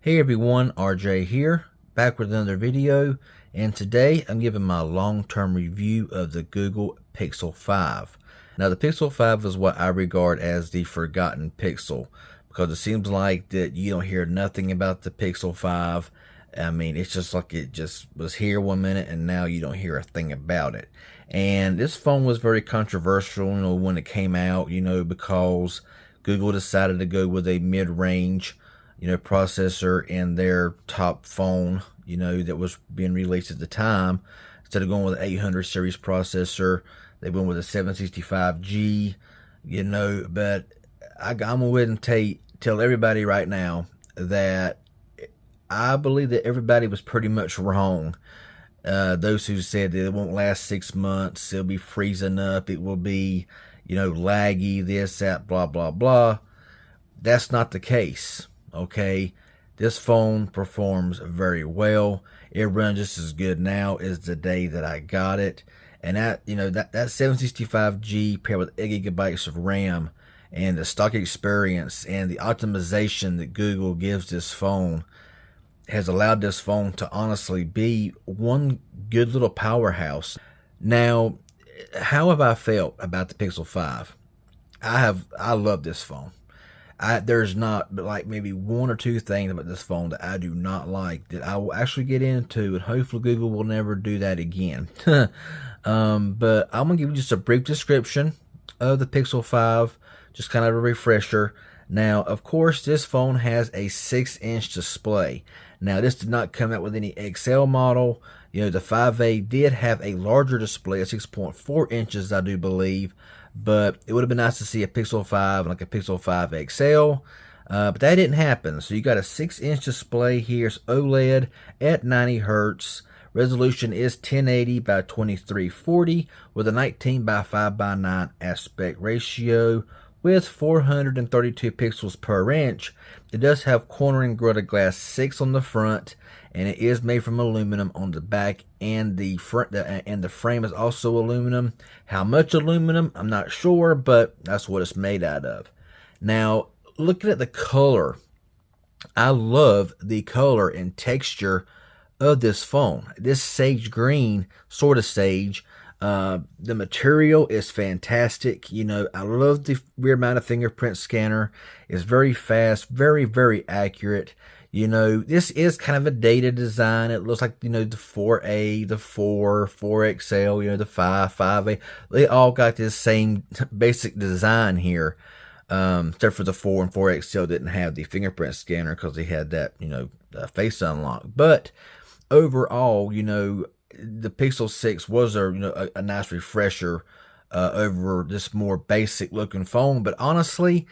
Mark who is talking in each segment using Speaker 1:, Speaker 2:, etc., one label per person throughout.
Speaker 1: Hey everyone, RJ here, back with another video, and today I'm giving my long-term review of the Google Pixel 5. Now the Pixel 5 is what I regard as the forgotten Pixel, because it seems like that you don't hear nothing about the Pixel 5. I mean, it's just like it just was here one minute and now you don't hear a thing about it. And this phone was very controversial, when it came out, because Google decided to go with a mid-range processor in their top phone, that was being released at the time. Instead of going with an 800 series processor, they went with a 765G, but I'm going to go ahead and tell everybody right now that I believe that everybody was pretty much wrong. Those who said that it won't last 6 months, it'll be freezing up, it will be, laggy, this, that, blah, blah, blah. That's not the case. Okay, this phone performs very well. It runs just as good now as the day that I got it. And that 765G paired with 8 gigabytes of RAM and the stock experience and the optimization that Google gives this phone has allowed this phone to honestly be one good little powerhouse. Now, how have I felt about the Pixel 5? I love this phone. There's not but like maybe one or two things about this phone that I do not like that I will actually get into, and hopefully Google will never do that again. But I'm gonna give you just a brief description of the Pixel 5, just kind of a refresher. Now, of course, this phone has a 6-inch display. Now, this did not come out with any XL model. The 5A did have a larger display of 6.4 inches, I do believe. But it would have been nice to see a Pixel 5 like a Pixel 5 XL. But that didn't happen. So you got a 6-inch display here. It's OLED at 90 Hertz. Resolution is 1080 by 2340 with a 19 by 5 by 9 aspect ratio with 432 pixels per inch. It does have cornering Gorilla Glass 6 on the front, and it is made from aluminum on the back, and the frame is also aluminum. How much aluminum, I'm not sure, but that's what it's made out of. Now, looking at the color, I love the color and texture of this phone. This sage green, sort of sage. The material is fantastic. I love the rear mounted fingerprint scanner. It's very fast, very, very accurate. This is kind of a dated design. It looks like, the 4A, the 4XL, the 5A. They all got this same basic design here. Except for the 4 and 4XL didn't have the fingerprint scanner because they had that, face unlock. But overall, the Pixel 6 was a nice refresher over this more basic looking phone. But honestly,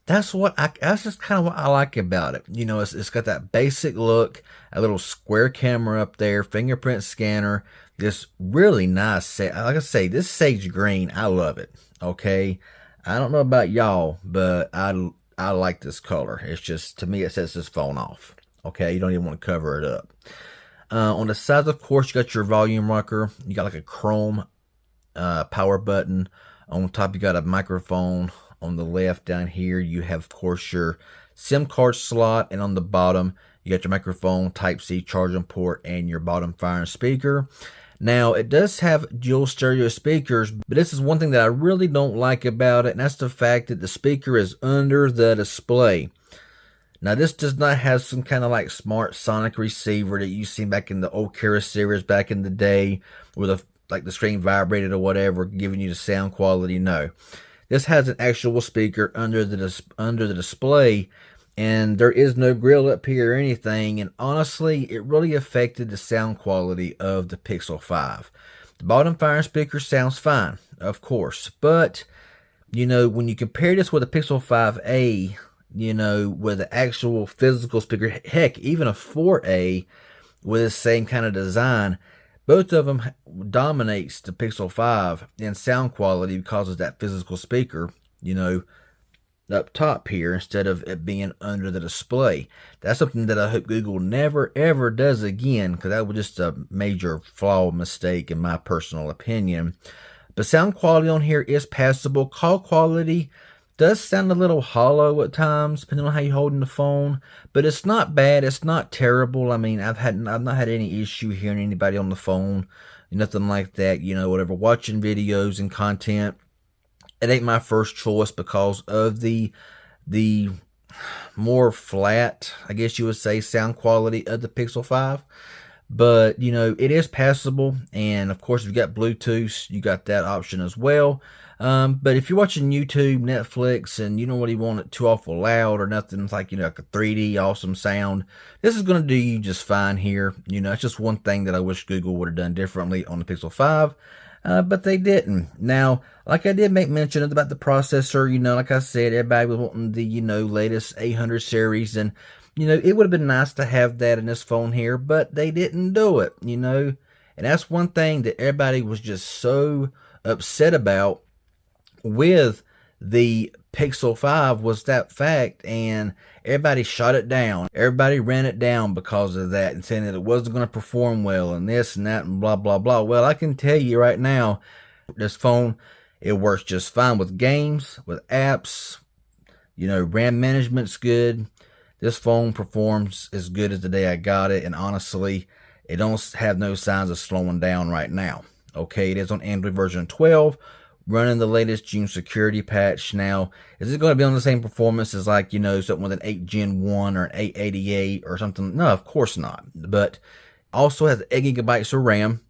Speaker 1: that's just kind of what I like about it. It's got that basic look, a little square camera up there, fingerprint scanner, this really nice, like I say, this sage green, I love it. Okay, I don't know about y'all, but I like this color. It's just, to me, it sets this phone off. Okay, you don't even want to cover it up. On the side, of course, you got your volume rocker. You got like a chrome power button. On top, you got a microphone. On the left down here, you have, of course, your SIM card slot. And on the bottom, you got your microphone, Type-C charging port, and your bottom firing speaker. Now, it does have dual stereo speakers, but this is one thing that I really don't like about it, and that's the fact that the speaker is under the display. Now, this does not have some kind of like smart sonic receiver that you've seen back in the old Kara series back in the day, where the screen vibrated or whatever, giving you the sound quality. No, this has an actual speaker under the display, and there is no grill up here or anything. And honestly, it really affected the sound quality of the Pixel 5. The bottom firing speaker sounds fine, of course, but when you compare this with the Pixel 5A, with the actual physical speaker, heck, even a 4A with the same kind of design, both of them dominates the Pixel 5 in sound quality because of that physical speaker, up top here instead of it being under the display. That's something that I hope Google never ever does again, because that was just a major flaw mistake in my personal opinion. But sound quality on here is passable. Call quality, Does sound a little hollow at times, depending on how you're holding the phone, but it's not bad. It's not terrible. I mean, I've not had any issue hearing anybody on the phone, nothing like that. Whatever, watching videos and content. It ain't my first choice because of the more flat, I guess you would say, sound quality of the Pixel 5. But it is passable, and of course if you got Bluetooth, you got that option as well. But if you're watching YouTube, Netflix, and you don't really want it too awful loud or nothing, like like a 3D awesome sound, this is going to do you just fine here. It's just one thing that I wish Google would have done differently on the Pixel 5. But they didn't. Now, like I did make mention about the processor, like I said, everybody was wanting the, latest 800 series, and, it would have been nice to have that in this phone here, but they didn't do it, and that's one thing that everybody was just so upset about with the Pixel 5 was that fact, and everybody shot it down. Everybody ran it down because of that and saying that it wasn't going to perform well and this and that and blah, blah, blah. Well, I can tell you right now, this phone, it works just fine with games, with apps. RAM management's good. This phone performs as good as the day I got it, and honestly, it don't have no signs of slowing down right now. Okay, it is on Android version 12. Running the latest June security patch. Now, is it going to be on the same performance as something with an 8 Gen 1 or an 888 or something? No, of course not. But also has 8 gigabytes of RAM,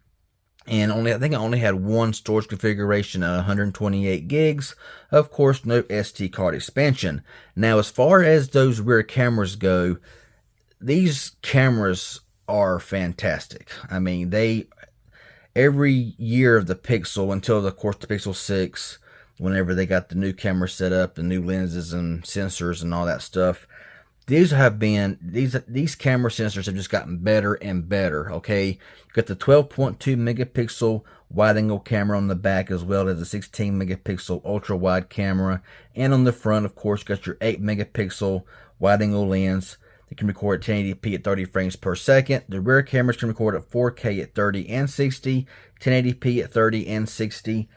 Speaker 1: and I think I only had one storage configuration at 128 gigs. Of course, no SD card expansion. Now, as far as those rear cameras go, these cameras are fantastic. I mean, every year of the Pixel until, of course, the Pixel 6, whenever they got the new camera set up, the new lenses and sensors and all that stuff, these camera sensors have just gotten better and better. Okay, you got the 12.2 megapixel wide-angle camera on the back, as well as the 16 megapixel ultra-wide camera, and on the front, of course, you got your 8 megapixel wide-angle lens. They can record at 1080p at 30 frames per second. The rear cameras can record at 4K at 30 and 60, 1080p at 30 and 60.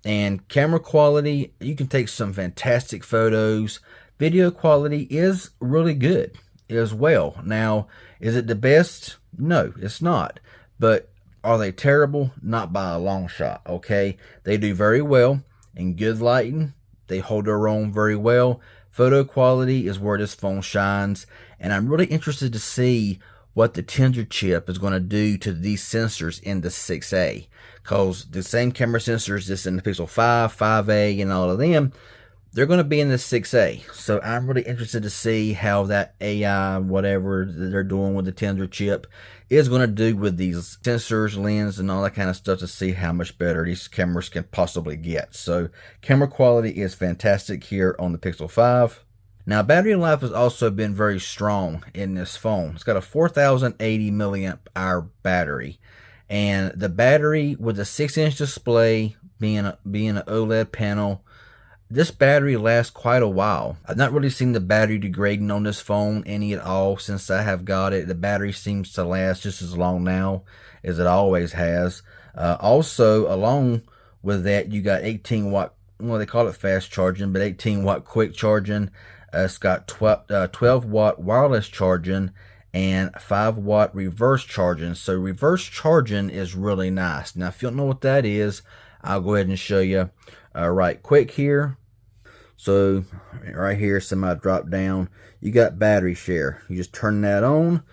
Speaker 1: And camera quality, you can take some fantastic photos. Video quality is really good as well. Now, is it the best? No, it's not. But are they terrible? Not by a long shot, okay? They do very well in good lighting. They hold their own very well. Photo quality is where this phone shines, and I'm really interested to see what the Tensor chip is going to do to these sensors in the 6A, because the same camera sensors that's in the Pixel 5, 5A, and all of them, they're going to be in the 6A. So I'm really interested to see how that AI, whatever they're doing with the Tensor chip, is going to do with these sensors, lens, and all that kind of stuff, to see how much better these cameras can possibly get. So camera quality is fantastic here on the Pixel 5. Now, battery life has also been very strong in this phone. It's got a 4080 milliamp hour battery, and the battery with a 6-inch display, being an OLED panel, this battery lasts quite a while. I've not really seen the battery degrading on this phone any at all since I have got it. The battery seems to last just as long now as it always has. Also, along with that, you got 18 watt, well, they call it fast charging, but 18 watt quick charging. It's got 12 watt wireless charging and 5 watt reverse charging. So reverse charging is really nice. Now, if you don't know what that is, I'll go ahead and show you right quick here. So right here, semi drop down, you got battery share. You just turn that on,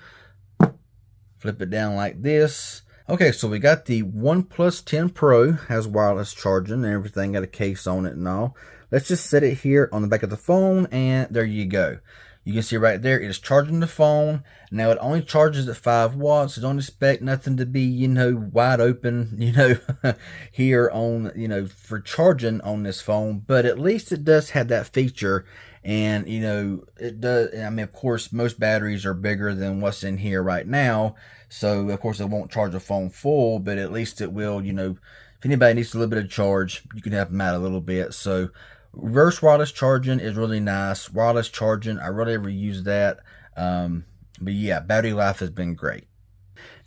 Speaker 1: flip it down like this. Okay, so we got the OnePlus 10 Pro, has wireless charging and everything, got a case on it and all. Let's just set it here on the back of the phone, and there you go. You can see right there, it is charging the phone. Now, it only charges at 5 watts, so don't expect nothing to be, wide open, here on, for charging on this phone. But at least it does have that feature, and, it does. I mean, of course, most batteries are bigger than what's in here right now. So, of course, it won't charge the phone full, but at least it will, if anybody needs a little bit of charge, you can help them out a little bit. So, reverse wireless charging is really nice. Wireless charging, I really ever use that. But yeah, battery life has been great.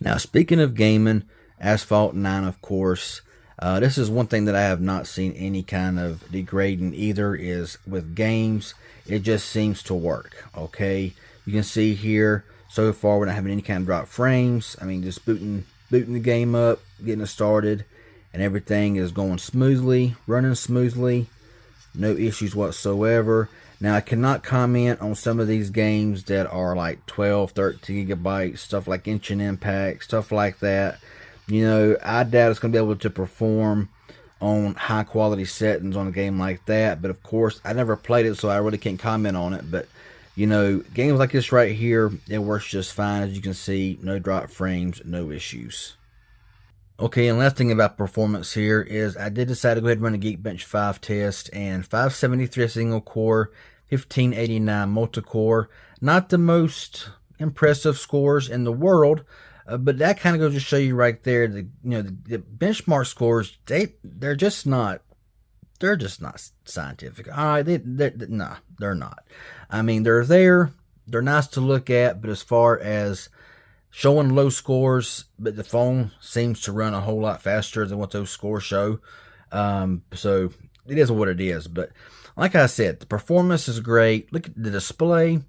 Speaker 1: Now, speaking of gaming, Asphalt 9, of course, This is one thing that I have not seen any kind of degrading either, is with games. It just seems to work. Okay, you can see here so far we're not having any kind of drop frames. I mean, just booting the game up, getting it started, and everything is going smoothly, running smoothly. No issues whatsoever. Now, I cannot comment on some of these games that are like 12, 13 gigabytes, stuff like Genshin Impact, stuff like that. You know, I doubt it's going to be able to perform on high quality settings on a game like that. But of course, I never played it, so I really can't comment on it. But, you know, games like this right here, it works just fine. As you can see, no drop frames, no issues. Okay, and last thing about performance here is I did decide to go ahead and run a Geekbench 5 test, and 573 single core, 1589 multi-core. Not the most impressive scores in the world, but that kind of goes to show you right there, the benchmark scores, they're just not scientific. All right, they're not. I mean, they're nice to look at, but as far as showing low scores, but the phone seems to run a whole lot faster than what those scores show. So it is what it is. But like I said, the performance is great. Look at the display.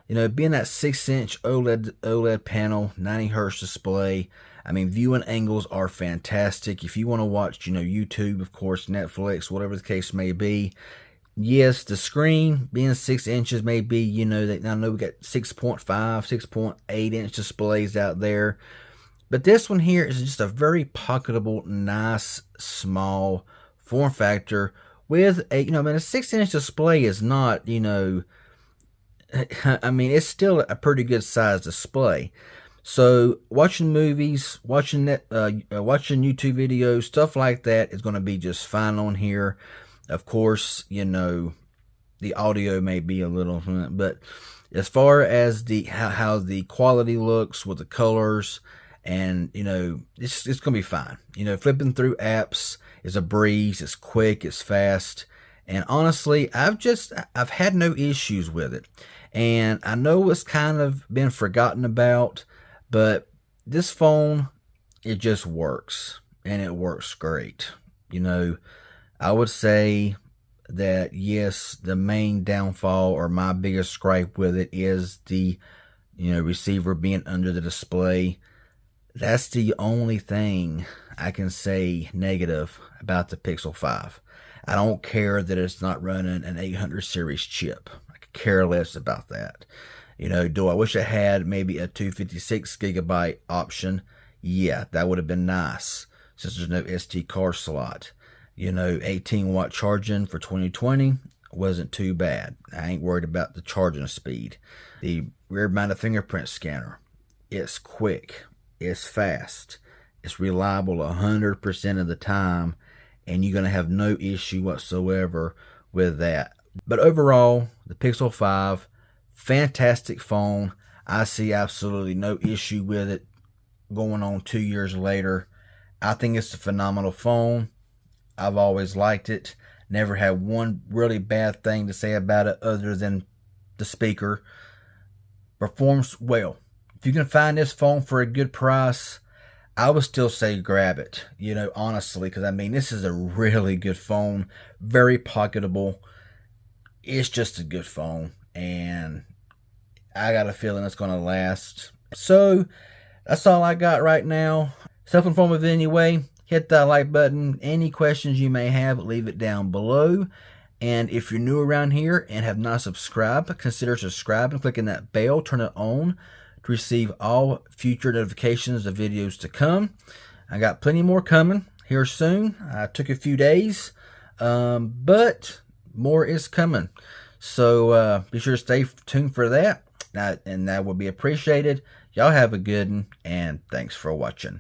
Speaker 1: You know, being that 6-inch OLED panel, 90 hertz display. I mean, viewing angles are fantastic. If you want to watch, you know, YouTube, of course, Netflix, whatever the case may be. Yes, the screen being 6 inches may be, you know, I know we got 6.5, 6.8 inch displays out there. But this one here is just a very pocketable, nice, small form factor with a, you know, I mean, a 6-inch display is not, you know, I mean, it's still a pretty good size display. So watching movies, watching YouTube videos, stuff like that is going to be just fine on here. Of course, you know, the audio may be a little, but as far as the how the quality looks with the colors, and you know, it's gonna be fine. You know, flipping through apps is a breeze. It's quick, it's fast, and honestly, I've had no issues with it. And I know it's kind of been forgotten about, but this phone, it just works, and it works great. You know, I would say that yes, the main downfall or my biggest gripe with it is the, you know, receiver being under the display. That's the only thing I can say negative about the Pixel 5. I don't care that it's not running an 800 series chip. I could care less about that. You know, do I wish I had maybe a 256 gigabyte option? Yeah, that would have been nice, since there's no SD card slot. You know, 18-watt charging for 2020 wasn't too bad. I ain't worried about the charging speed. The rear-mounted fingerprint scanner, it's quick, it's fast, it's reliable 100% of the time, and you're going to have no issue whatsoever with that. But overall, the Pixel 5, fantastic phone. I see absolutely no issue with it going on 2 years later. I think it's a phenomenal phone. I've always liked it. Never had one really bad thing to say about it other than the speaker. Performs well. If you can find this phone for a good price, I would still say grab it. You know, honestly, because I mean, this is a really good phone. Very pocketable. It's just a good phone. And I got a feeling it's going to last. So, that's all I got right now. Self-informative anyway. Hit that like button. Any questions you may have, leave it down below. And if you're new around here and have not subscribed, consider subscribing, clicking that bell, turn it on to receive all future notifications of videos to come. I got plenty more coming here soon. I took a few days, but more is coming. So be sure to stay tuned for that, and that would be appreciated. Y'all have a good one, and thanks for watching.